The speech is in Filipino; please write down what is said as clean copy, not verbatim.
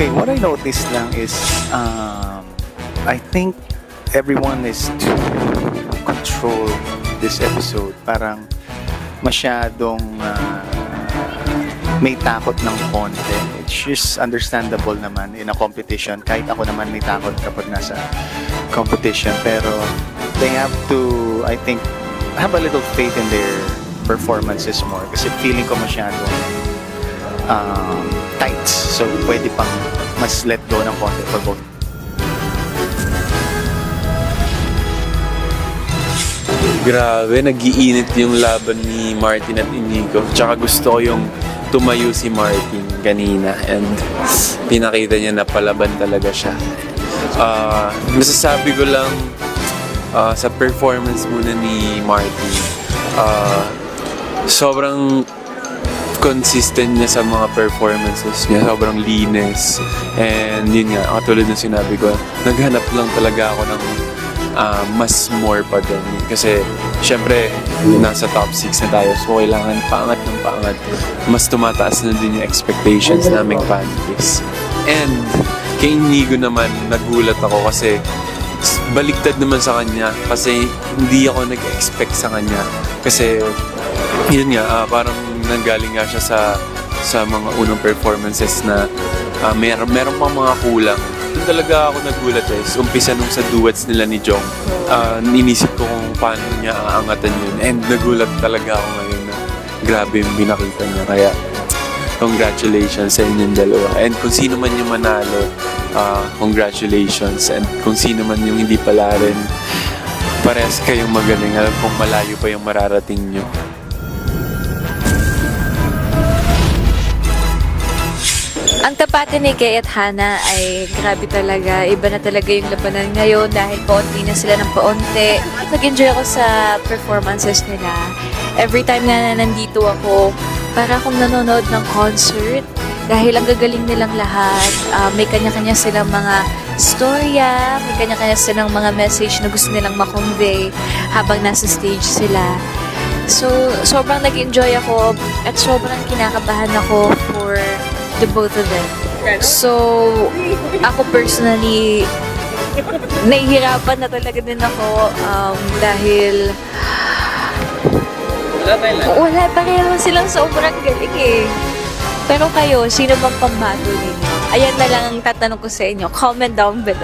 Okay, what I noticed lang is, I think everyone is to control this episode. Parang masyadong may takot ng konti. It's just understandable naman in a competition. Kahit ako naman may takot kapag nasa competition. Pero they have to, I think, have a little faith in their performances more. Kasi feeling ko masyadong tight. So, pwede pang mas let go ng konti for both. Grabe, nag-iinit yung laban ni Martin at Inigo. Tsaka gusto ko yung tumayo si Martin kanina and pinakita niya na palaban talaga siya. Masasabi ko lang sa performance muna ni Martin, sobrang consistent niya sa mga performances niya, sobrang linis. And yun nga, katulad ng sinabi ko, naghanap lang talaga ako ng mas more pa din. Kasi, syempre, nasa top 6 na tayo. So, kailangan paangat ng paangat. Mas tumataas na din yung expectations naming panties. And, kay Inigo naman, nagulat ako kasi baliktad naman sa kanya. Kasi, hindi ako nag-expect sa kanya. Kasi, yun nga, parang nanggaling nga siya sa mga unang performances na meron pang mga kulang. Doon talaga ako nagulat umpisa nung sa duets nila ni Jong. Inisip ko kung paano niya aangatan yun. And nagulat talaga ako ngayon na grabe yung binakita niya. Kaya congratulations sa inyong dalawa. And kung sino man yung manalo, congratulations. And kung sino man yung hindi pala rin, parehas kayong magaling. Alam kong malayo pa yung mararating nyo. Ang tapatin ni Kay at Hana ay grabe talaga. Iba na talaga yung labanan ngayon dahil paunti na sila ng paunti. Nag-enjoy ako sa performances nila. Every time na nandito ako, para akong nanonood ng concert. Dahil ang gagaling nilang lahat. May kanya-kanya silang mga storya, may kanya-kanya silang mga message na gusto nilang makonvey habang nasa stage sila. So, sobrang nag-enjoy ako at sobrang kinakabahan ako for the both of them. So, ako personally, nahihirapan na talaga din ako dahil wala, pareho silang sobrang galing eh. Pero kayo, sino bang pambato ninyo? Ayan na lang ang tatanong ko sa inyo. Comment down below.